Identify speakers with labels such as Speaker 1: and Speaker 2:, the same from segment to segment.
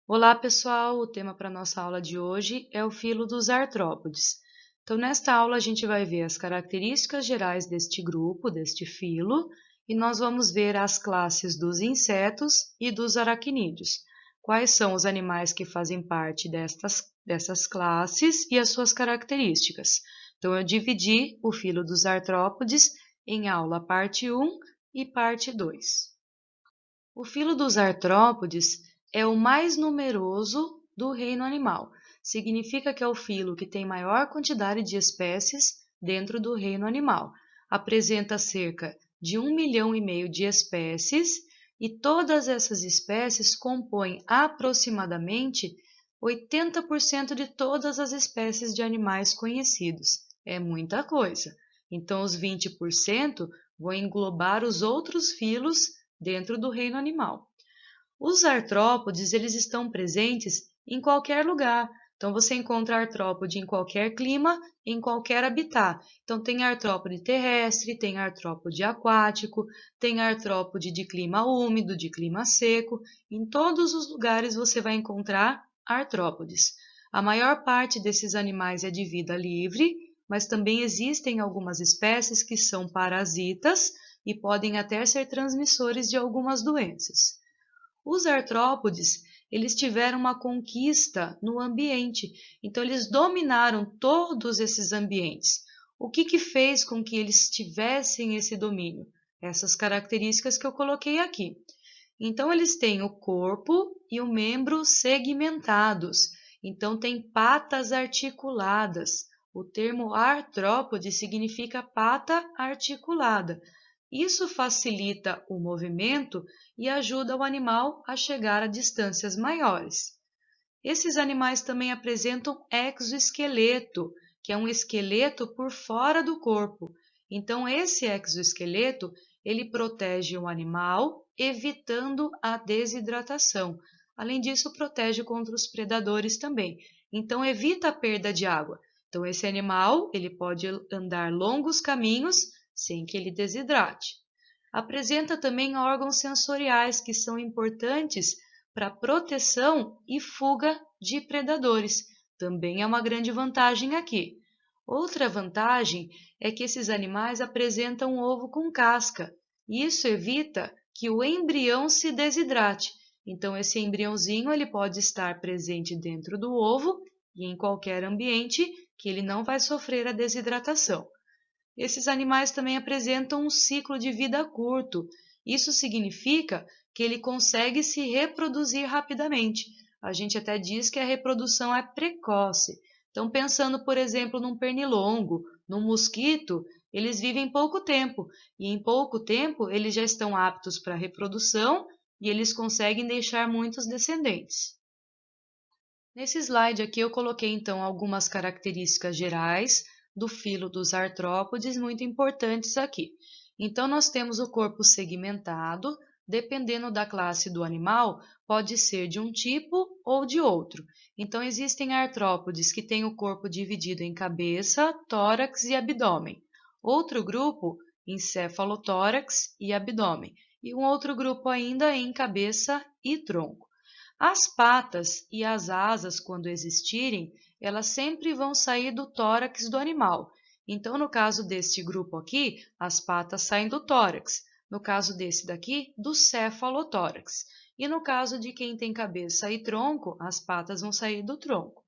Speaker 1: Olá, pessoal! O tema para nossa aula de hoje é o filo dos artrópodes. Então, nesta aula, a gente vai ver as características gerais deste grupo, deste filo, e nós vamos ver as classes dos insetos e dos aracnídeos. Quais são os animais que fazem parte dessas classes e as suas características. Então, eu dividi o filo dos artrópodes em aula parte 1 e parte 2. O filo dos artrópodes é o mais numeroso do reino animal. Significa que é o filo que tem maior quantidade de espécies dentro do reino animal. Apresenta cerca de 1,5 milhão de espécies e todas essas espécies compõem aproximadamente 80% de todas as espécies de animais conhecidos. É muita coisa. Então, os 20% vão englobar os outros filos dentro do reino animal. Os artrópodes, eles estão presentes em qualquer lugar. Então, você encontra artrópode em qualquer clima, em qualquer habitat. Então, tem artrópode terrestre, tem artrópode aquático, tem artrópode de clima úmido, de clima seco. Em todos os lugares você vai encontrar artrópodes. A maior parte desses animais é de vida livre, mas também existem algumas espécies que são parasitas e podem até ser transmissores de algumas doenças. Os artrópodes, eles tiveram uma conquista no ambiente, então eles dominaram todos esses ambientes. O que fez com que eles tivessem esse domínio? Essas características que eu coloquei aqui. Então, eles têm o corpo e o membro segmentados. Então, tem patas articuladas. O termo artrópode significa pata articulada. Isso facilita o movimento e ajuda o animal a chegar a distâncias maiores. Esses animais também apresentam exoesqueleto, que é um esqueleto por fora do corpo. Então, esse exoesqueleto, ele protege o animal, evitando a desidratação. Além disso, protege contra os predadores também. Então, evita a perda de água. Então, esse animal, ele pode andar longos caminhos sem que ele desidrate. Apresenta também órgãos sensoriais que são importantes para proteção e fuga de predadores. Também é uma grande vantagem aqui. Outra vantagem é que esses animais apresentam um ovo com casca. Isso evita que o embrião se desidrate. Então, esse embriãozinho ele pode estar presente dentro do ovo e em qualquer ambiente que ele não vai sofrer a desidratação. Esses animais também apresentam um ciclo de vida curto. Isso significa que ele consegue se reproduzir rapidamente. A gente até diz que a reprodução é precoce. Então, pensando, por exemplo, num pernilongo, num mosquito, eles vivem pouco tempo e em pouco tempo eles já estão aptos para a reprodução e eles conseguem deixar muitos descendentes. Nesse slide aqui eu coloquei então algumas características gerais do filo dos artrópodes muito importantes aqui. Então nós temos o corpo segmentado, dependendo da classe do animal, pode ser de um tipo ou de outro. Então existem artrópodes que têm o corpo dividido em cabeça, tórax e abdômen. Outro grupo, encefalotórax e abdômen. E um outro grupo ainda em cabeça e tronco. As patas e as asas, quando existirem, elas sempre vão sair do tórax do animal. Então, no caso deste grupo aqui, as patas saem do tórax. No caso desse daqui, do cefalotórax. E no caso de quem tem cabeça e tronco, as patas vão sair do tronco.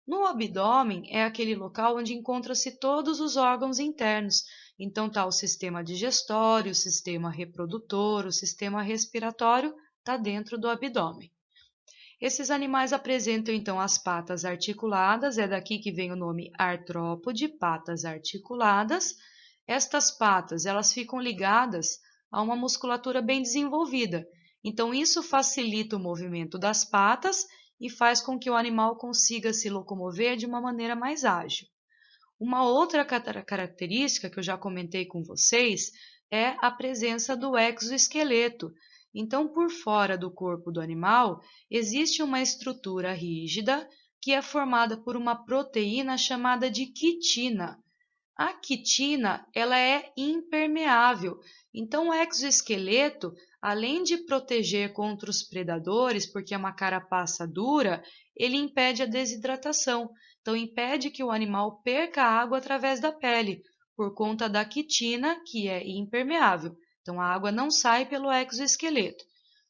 Speaker 1: No abdômen é aquele local onde encontram-se todos os órgãos internos. Então, está o sistema digestório, o sistema reprodutor, o sistema respiratório, está dentro do abdômen. Esses animais apresentam então as patas articuladas, é daqui que vem o nome artrópode, patas articuladas. Estas patas, elas ficam ligadas a uma musculatura bem desenvolvida. Então isso facilita o movimento das patas e faz com que o animal consiga se locomover de uma maneira mais ágil. Uma outra característica que eu já comentei com vocês é a presença do exoesqueleto. Então, por fora do corpo do animal, existe uma estrutura rígida que é formada por uma proteína chamada de quitina. A quitina, ela é impermeável. Então, o exoesqueleto, além de proteger contra os predadores, porque é uma carapaça dura, ele impede a desidratação. Então, impede que o animal perca água através da pele, por conta da quitina, que é impermeável. Então, a água não sai pelo exoesqueleto.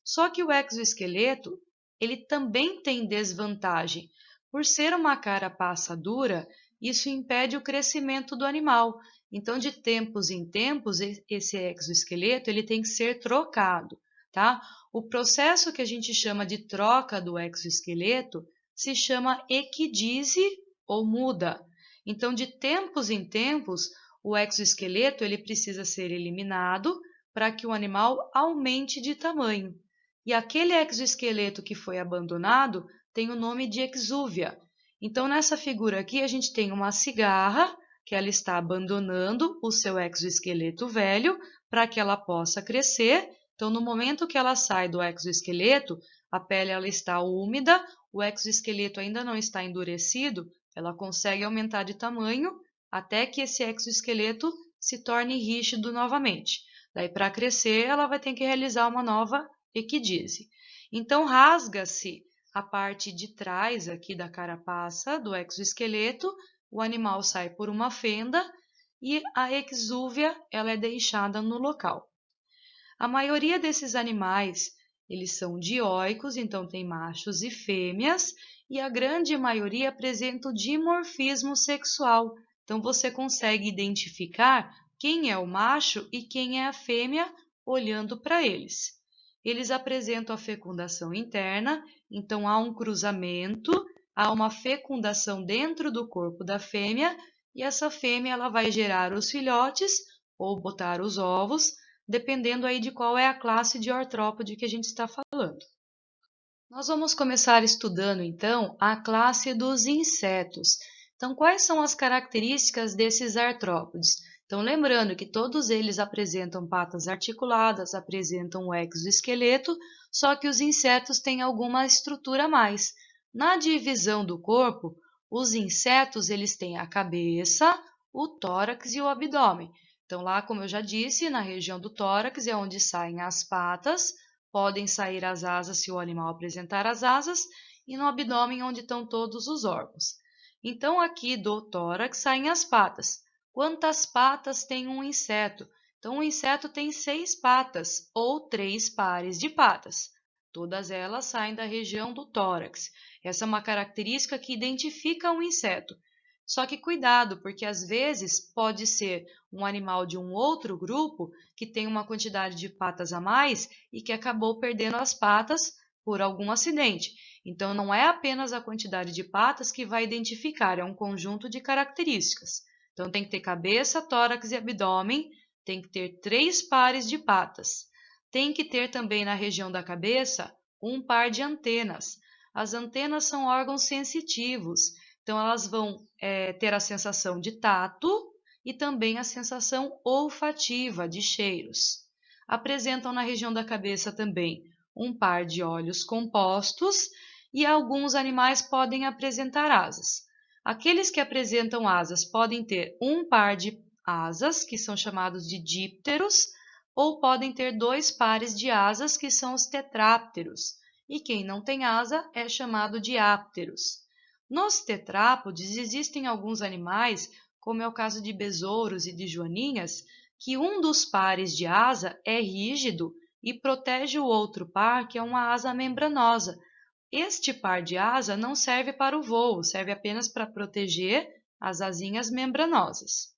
Speaker 1: Só que o exoesqueleto, ele também tem desvantagem. Por ser uma carapaça dura, isso impede o crescimento do animal. Então, de tempos em tempos, esse exoesqueleto ele tem que ser trocado, tá? O processo que a gente chama de troca do exoesqueleto se chama equidise ou muda. Então, de tempos em tempos, o exoesqueleto ele precisa ser eliminado para que o animal aumente de tamanho. E aquele exoesqueleto que foi abandonado tem o nome de exúvia. Então, nessa figura aqui, a gente tem uma cigarra que ela está abandonando o seu exoesqueleto velho para que ela possa crescer. Então, no momento que ela sai do exoesqueleto, a pele ela está úmida, o exoesqueleto ainda não está endurecido, ela consegue aumentar de tamanho até que esse exoesqueleto se torne rígido novamente. Daí, para crescer, ela vai ter que realizar uma nova equidise. Então, rasga-se a parte de trás aqui da carapaça do exoesqueleto, o animal sai por uma fenda e a exúvia ela é deixada no local. A maioria desses animais, eles são dioicos, então tem machos e fêmeas, e a grande maioria apresenta o dimorfismo sexual. Então você consegue identificar quem é o macho e quem é a fêmea olhando para eles. Eles apresentam a fecundação interna, então há um cruzamento, há uma fecundação dentro do corpo da fêmea, e essa fêmea ela vai gerar os filhotes ou botar os ovos, dependendo aí de qual é a classe de artrópode que a gente está falando. Nós vamos começar estudando, então, a classe dos insetos. Então, quais são as características desses artrópodes? Então, lembrando que todos eles apresentam patas articuladas, apresentam o exoesqueleto, só que os insetos têm alguma estrutura a mais. Na divisão do corpo, os insetos eles têm a cabeça, o tórax e o abdômen. Então, lá, como eu já disse, na região do tórax é onde saem as patas, podem sair as asas se o animal apresentar as asas, e no abdômen onde estão todos os órgãos. Então, aqui do tórax saem as patas. Quantas patas tem um inseto? Então, um inseto tem 6 patas, ou 3 pares de patas. Todas elas saem da região do tórax. Essa é uma característica que identifica um inseto. Só que cuidado, porque às vezes pode ser um animal de um outro grupo que tem uma quantidade de patas a mais e que acabou perdendo as patas por algum acidente. Então, não é apenas a quantidade de patas que vai identificar, é um conjunto de características. Então, tem que ter cabeça, tórax e abdômen, tem que ter 3 pares de patas. Tem que ter também na região da cabeça um par de antenas. As antenas são órgãos sensitivos. Então, elas vão ter a sensação de tato e também a sensação olfativa de cheiros. Apresentam na região da cabeça também um par de olhos compostos e alguns animais podem apresentar asas. Aqueles que apresentam asas podem ter um par de asas, que são chamados de dípteros, ou podem ter 2 pares de asas, que são os tetrápteros. E quem não tem asa é chamado de ápteros. Nos tetrápodes existem alguns animais, como é o caso de besouros e de joaninhas, que um dos pares de asa é rígido e protege o outro par, que é uma asa membranosa. Este par de asa não serve para o voo, serve apenas para proteger as asinhas membranosas.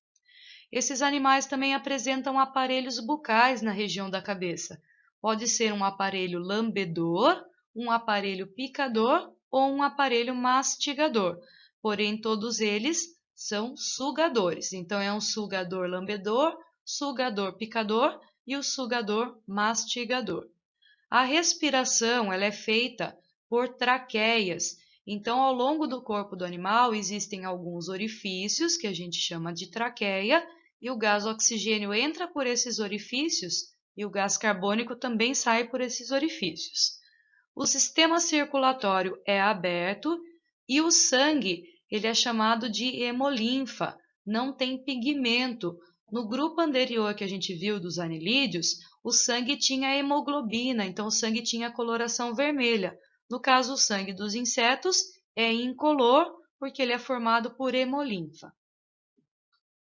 Speaker 1: Esses animais também apresentam aparelhos bucais na região da cabeça. Pode ser um aparelho lambedor, um aparelho picador ou um aparelho mastigador, porém todos eles são sugadores. Então é um sugador lambedor, sugador picador e o sugador mastigador. A respiração ela é feita por traqueias. Então, ao longo do corpo do animal existem alguns orifícios que a gente chama de traqueia e o gás oxigênio entra por esses orifícios e o gás carbônico também sai por esses orifícios. O sistema circulatório é aberto e o sangue ele é chamado de hemolinfa, não tem pigmento. No grupo anterior que a gente viu dos anelídeos, o sangue tinha hemoglobina, então o sangue tinha coloração vermelha. No caso, o sangue dos insetos é incolor, porque ele é formado por hemolinfa.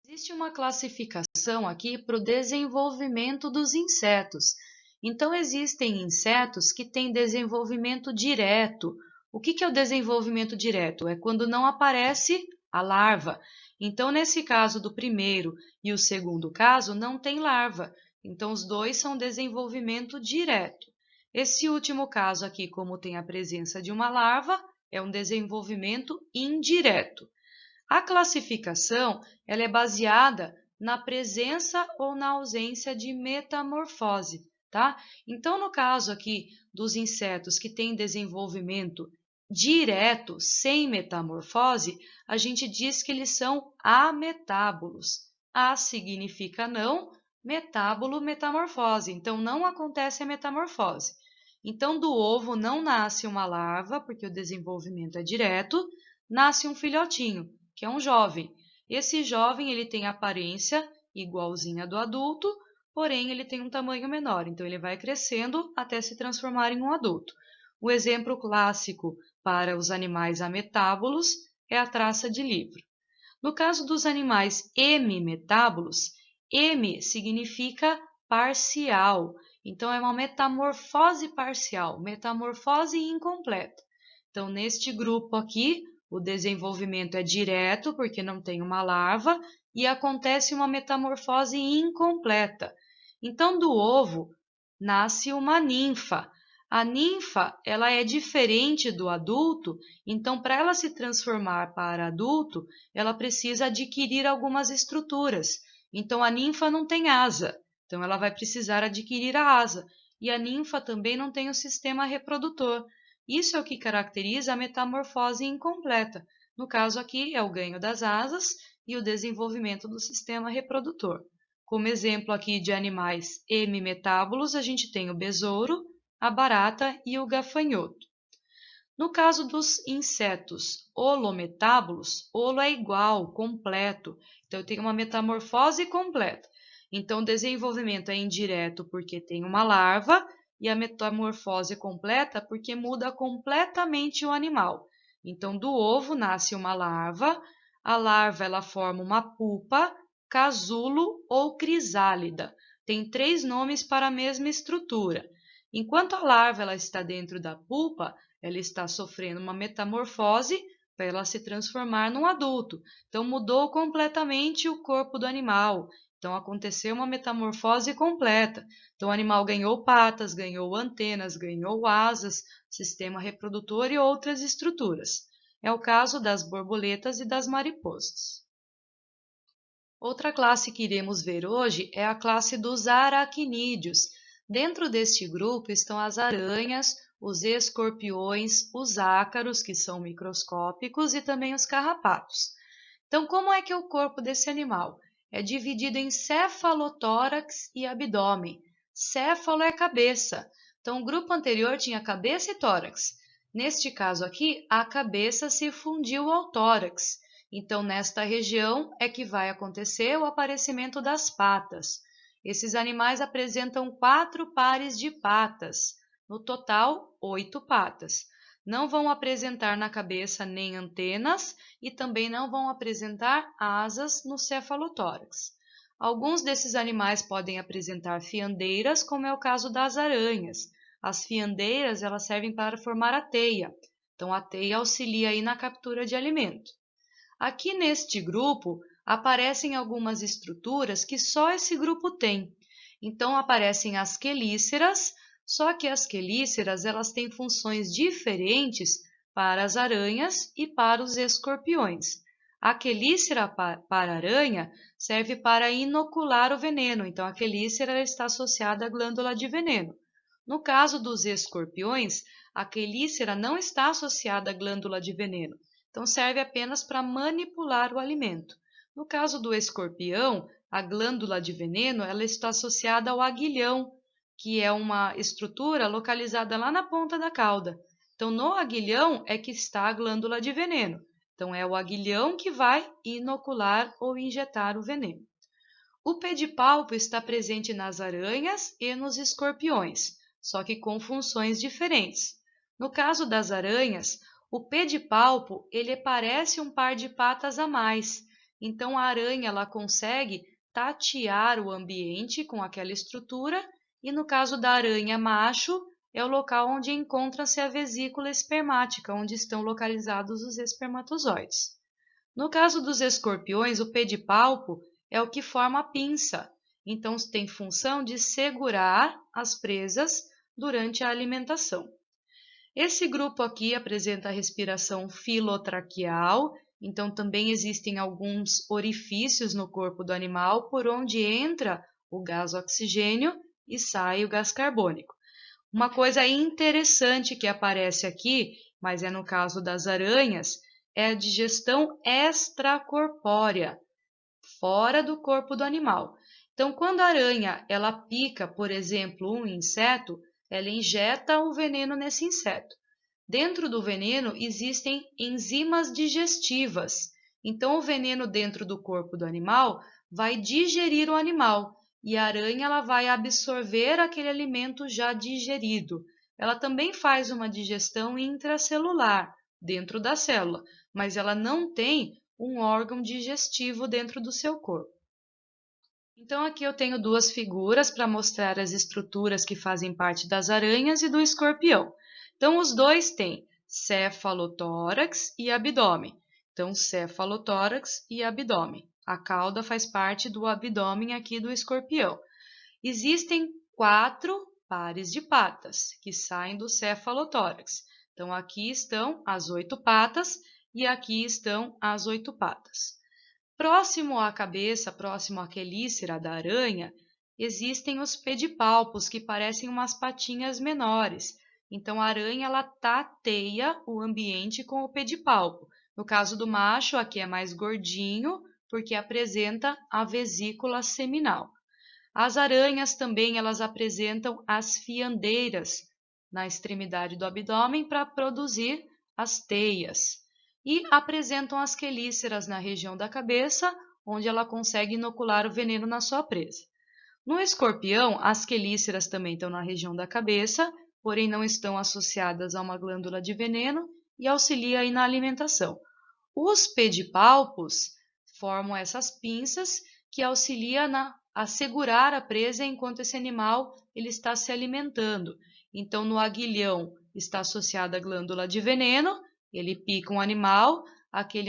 Speaker 1: Existe uma classificação aqui para o desenvolvimento dos insetos. Então, existem insetos que têm desenvolvimento direto. O que é o desenvolvimento direto? É quando não aparece a larva. Então, nesse caso do primeiro e o segundo caso, não tem larva. Então, os dois são desenvolvimento direto. Esse último caso aqui, como tem a presença de uma larva, é um desenvolvimento indireto. A classificação ela é baseada na presença ou na ausência de metamorfose, tá? Então, no caso aqui dos insetos que têm desenvolvimento direto, sem metamorfose, a gente diz que eles são ametábolos. A significa não, metábolo, metamorfose. Então, não acontece a metamorfose. Então, do ovo não nasce uma larva, porque o desenvolvimento é direto, nasce um filhotinho, que é um jovem. Esse jovem ele tem aparência igualzinha do adulto, porém ele tem um tamanho menor, então ele vai crescendo até se transformar em um adulto. O exemplo clássico para os animais ametábolos é a traça de livro. No caso dos animais hemimetábolos, hemi significa parcial, então é uma metamorfose parcial, metamorfose incompleta. Então, neste grupo aqui, o desenvolvimento é direto, porque não tem uma larva, e acontece uma metamorfose incompleta. Então, do ovo nasce uma ninfa. A ninfa, ela é diferente do adulto, então para ela se transformar para adulto, ela precisa adquirir algumas estruturas. Então, a ninfa não tem asa, então ela vai precisar adquirir a asa. E a ninfa também não tem o sistema reprodutor. Isso é o que caracteriza a metamorfose incompleta. No caso aqui, é o ganho das asas e o desenvolvimento do sistema reprodutor. Como exemplo aqui de animais hemimetábolos, a gente tem o besouro, a barata e o gafanhoto. No caso dos insetos holometábolos, holo é igual, completo. Então, eu tenho uma metamorfose completa. Então, o desenvolvimento é indireto porque tem uma larva e a metamorfose completa porque muda completamente o animal. Então, do ovo nasce uma larva, a larva ela forma uma pupa, casulo ou crisálida. Tem 3 nomes para a mesma estrutura. Enquanto a larva ela está dentro da pupa, ela está sofrendo uma metamorfose para ela se transformar num adulto. Então, mudou completamente o corpo do animal. Então, aconteceu uma metamorfose completa. Então, o animal ganhou patas, ganhou antenas, ganhou asas, sistema reprodutor e outras estruturas. É o caso das borboletas e das mariposas. Outra classe que iremos ver hoje é a classe dos aracnídeos. Dentro deste grupo estão as aranhas, os escorpiões, os ácaros, que são microscópicos, e também os carrapatos. Então, como é que é o corpo desse animal? É dividido em cefalotórax e abdômen. Céfalo é cabeça. Então, o grupo anterior tinha cabeça e tórax. Neste caso aqui, a cabeça se fundiu ao tórax. Então, nesta região é que vai acontecer o aparecimento das patas. Esses animais apresentam 4 pares de patas, no total 8 patas. Não vão apresentar na cabeça nem antenas e também não vão apresentar asas no cefalotórax. Alguns desses animais podem apresentar fiandeiras, como é o caso das aranhas. As fiandeiras elas servem para formar a teia, então a teia auxilia aí na captura de alimento. Aqui neste grupo aparecem algumas estruturas que só esse grupo tem. Então aparecem as quelíceras, só que as quelíceras elas têm funções diferentes para as aranhas e para os escorpiões. A quelícera para aranha serve para inocular o veneno, então a quelícera está associada à glândula de veneno. No caso dos escorpiões, a quelícera não está associada à glândula de veneno, então serve apenas para manipular o alimento. No caso do escorpião, a glândula de veneno ela está associada ao aguilhão, que é uma estrutura localizada lá na ponta da cauda. Então, no aguilhão é que está a glândula de veneno. Então, é o aguilhão que vai inocular ou injetar o veneno. O pedipalpo está presente nas aranhas e nos escorpiões, só que com funções diferentes. No caso das aranhas, o pedipalpo ele parece um par de patas a mais. Então a aranha ela consegue tatear o ambiente com aquela estrutura e no caso da aranha macho é o local onde encontra-se a vesícula espermática, onde estão localizados os espermatozoides. No caso dos escorpiões, o pedipalpo é o que forma a pinça, então tem função de segurar as presas durante a alimentação. Esse grupo aqui apresenta a respiração filotraqueal, então também existem alguns orifícios no corpo do animal por onde entra o gás oxigênio e sai o gás carbônico. Uma coisa interessante que aparece aqui, mas é no caso das aranhas, é a digestão extracorpórea, fora do corpo do animal. Então, quando a aranha ela pica, por exemplo, um inseto, ela injeta o veneno nesse inseto. Dentro do veneno existem enzimas digestivas. Então, o veneno dentro do corpo do animal vai digerir o animal e a aranha ela vai absorver aquele alimento já digerido. Ela também faz uma digestão intracelular dentro da célula, mas ela não tem um órgão digestivo dentro do seu corpo. Então, aqui eu tenho duas figuras para mostrar as estruturas que fazem parte das aranhas e do escorpião. Então, os dois têm cefalotórax e abdômen. Então, cefalotórax e abdômen. A cauda faz parte do abdômen aqui do escorpião. Existem 4 pares de patas que saem do cefalotórax. Então, aqui estão as 8 patas e aqui estão as 8 patas. Próximo à cabeça, próximo à quelícera da aranha, existem os pedipalpos, que parecem umas patinhas menores. Então, a aranha ela tateia o ambiente com o pedipalpo. No caso do macho, aqui é mais gordinho, porque apresenta a vesícula seminal. As aranhas também elas apresentam as fiandeiras na extremidade do abdômen para produzir as teias e apresentam as quelíceras na região da cabeça, onde ela consegue inocular o veneno na sua presa. No escorpião, as quelíceras também estão na região da cabeça, porém não estão associadas a uma glândula de veneno e auxiliam aí na alimentação. Os pedipalpos formam essas pinças que auxiliam a segurar a presa enquanto esse animal ele está se alimentando. Então, no aguilhão está associada a glândula de veneno, ele pica um animal, aquele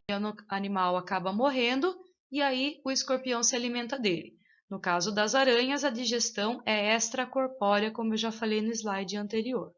Speaker 1: animal acaba morrendo e aí o escorpião se alimenta dele. No caso das aranhas, a digestão é extracorpórea, como eu já falei no slide anterior.